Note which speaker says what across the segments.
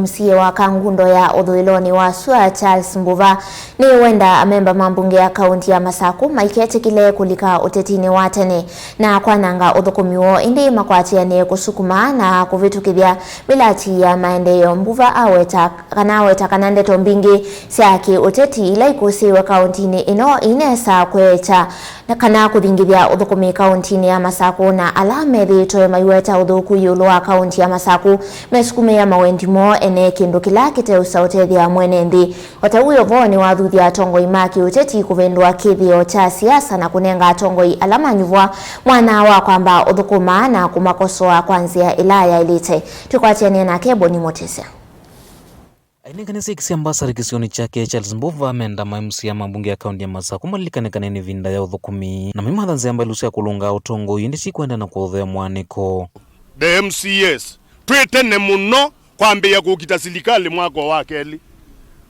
Speaker 1: MCA wa Kangundo ya uthuiloni wa syua Charles Mbuva niwenda amemba mbunge ya kaunti ya Masaku maiketikile kulika utetini wa tene na kwananga uthukumi wo indi makwatianie kusukuma na kuvitithya milati ya Maendeeo. Mbuva aweta kana ndeto mbingi syaki uteti ila ikusiwe kauntini ino inesa kwecha kana kuthingithya uthukumi kauntini ya Masaku na alamethi toe maiweta uthuku yulu wa kaunti ya Masaku mesukumia mawendimo ene kindu kila kite usautethia mwene nthi. Wata uyo voni wathuthia Utongoi maki uteti kuvendwa kithio cha siasa na kunenga Utongoi alama nyuvwa mwana wa kwamba uthukuma na kumakosoa kwanzia ilaya ilite. Tukwatianie na kebo ni motesya.
Speaker 2: Ainekanisa ikisiambasa rikisioni chake Charles Mbuva amenda MCA mbunge ya kaunti ya Masaku malilikanekane ni vinda ya uthukumi na mimathanzi amba ilusia kulunga Utongoi indi sikwenda na kuothea mwaniko.
Speaker 3: The MCAs twitene muno kwambia kukita silikali mwaka wa keli.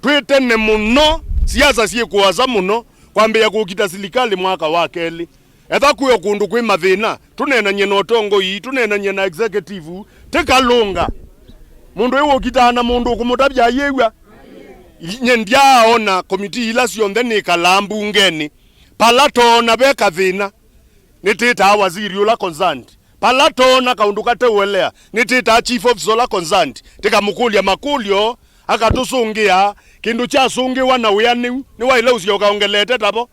Speaker 3: Twitene muno siasa siekuwaza muno kwambia kukita silikali mwaka wa keli. Etha kuyo kundu kwi mathina tunena nye na Utongoi tunena nye na executive tekalunga mundu ewo kitana mundu kumutabya yewa nye ndiaona komiti ila sionthe ni kalambungeni palatona beka thina nitita waziri ula concerned palatona kaundu katewelea nitita chief officer ula concerned tikamukulia makulio akatusungia kindu cha sungiwa na uyani ni waile usio kaongelete tabo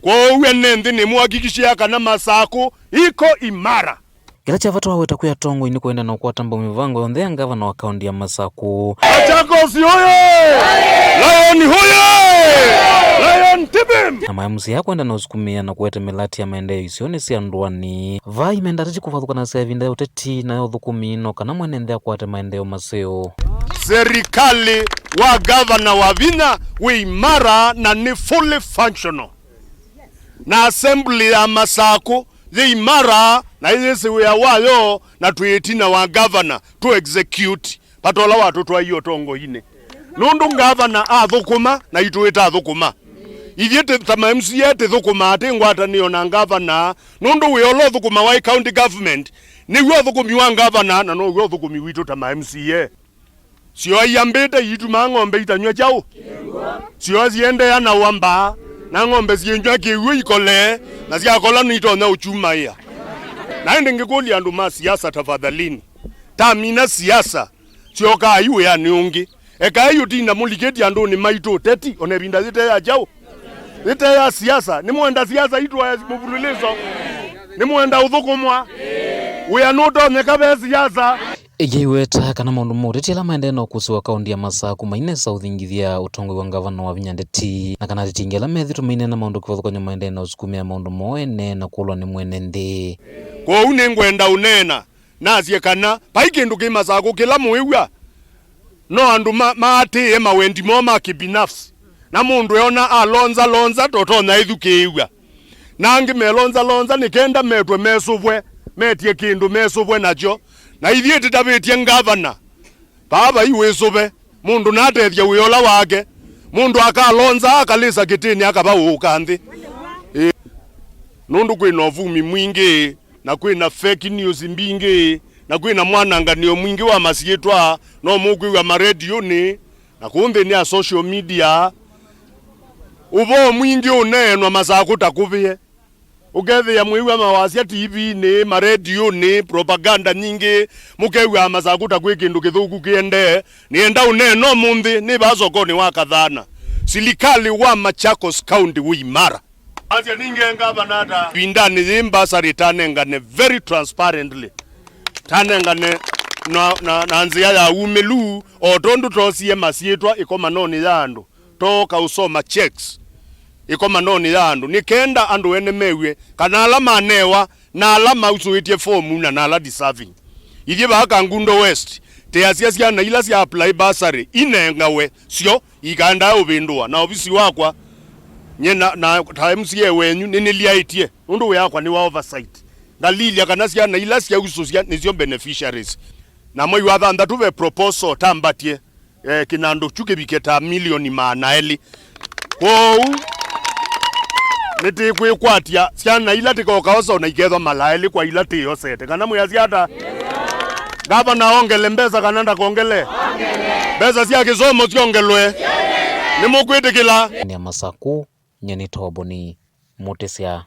Speaker 3: kwa uwe nendi ni muhakikishia kana Masaku iko imara.
Speaker 2: Kila chavatu waweta kuya Utongoi ni kuenda na kuwatamba mivango yonthe ya gavana wa kaunti ya Masaku.
Speaker 3: Achakosi hoye! Lion hoye! Lion tibim!
Speaker 2: Na MCA kwenda na usukumia na kuweta milati ya Maendeeo isione si anduani. Vai imendatati kufathuka na sea vinda ya uteti na uthukumi no kana mwenendea kuwate Maendeeo maseo.
Speaker 3: Serikali wa gavana wa vina uimara na ni fully functional. Na assembly ya Masaku imara na yesi wayo na tuitina wa governor to execute patola watu twa hiyo Utongoi ine nundu governor athukuma na ituita athukuma ithiete tama MCA te thukuma ate ngwata niyo na governor nundu we olo thukuma wa county government ni we thukumi wa governor na no we thukumi witu tama MCA sio yambete yitu mangombe itanywa chao sio ziende yana wamba na ngombe zienjwa kiwe ikole na ziakola nito na uchuma ya na ende ngekoli andu ma siasa tafadhalini tamina siasa sioka ayu ya niungi eka ayu tinda muliketi andu ni maito teti onebinda zite ya jao zite ya siasa ni muenda siasa itu ya mubululizo ni muenda uthukumwa we are not on the siasa.
Speaker 2: Igeiweta kana maundu moteti ala Maendeeo kusiwa kaunti ya Masaku mainesa uthingithia Utongoi wa gavana wa vinyandeti na kana titingela methi tumaine na maundu kivathuka Maendeeo usukumia maundu moene na kulwa ni mwene nthi.
Speaker 3: Kwa une ngwenda unena nasie kana paikindu ki Masaku kila muiwa no andu maati mawendi moma kibinafsi na mundu yona alonza totona ithukiwa nangi melonza nikenda metwe mesuvwe metie kindu mesuvwe nacho na ithiete tabetie ngavana baba iwesube mundu natethia uyola wake mundu akalonza akalisa kitini akabauka nthi nundu kwina uvumi mwingi na kwina fake news mbingi na kwina mwananganio mwingi wa masietwa no mukwiwa maradio ni na kumbe ni a social media uvo mwingi unenwa Masaku takuvie ukethia mwiwa mawasia TV ni maradio ni propaganda nyingi mukewa Masaku takwe kindu kithuku kiende nienda uneno munthi ni bazokoni wa kathana silikali wa Machakos County uimara asia ningenga banata pindani zimba tanengane very transparently tanengane na nzia ya umelu otondu tosie masietwa ikomanoni yandu toka usoma checks ikomanoni yandu nikenda andu ene mewe kana alama anewa na alama usuitie formu na ala deserving ithie ba Kangundo West te asia na ila sia apply bursary inengawe sio ikanda ubindua na ofisi wakwa nyena na MCA wenyu niniliaitie nundu yakwa ni wa oversight ngalilia kana sia na ila sia ususia nizio beneficiaries na moi wathanda tuve proposal tambatie kinando chuke biketa milioni maanaeli kwa niti kwikwatia siana ila tikokaosa na ikethwa malaeli kwa ila tiyo sete kana muyasiata Gavana ongele mbeza kananda kongele. Mbeza cia kisomo ciongelwe. Ni mukwitikila.
Speaker 2: Ni Masaku nyeni toboni mutesya.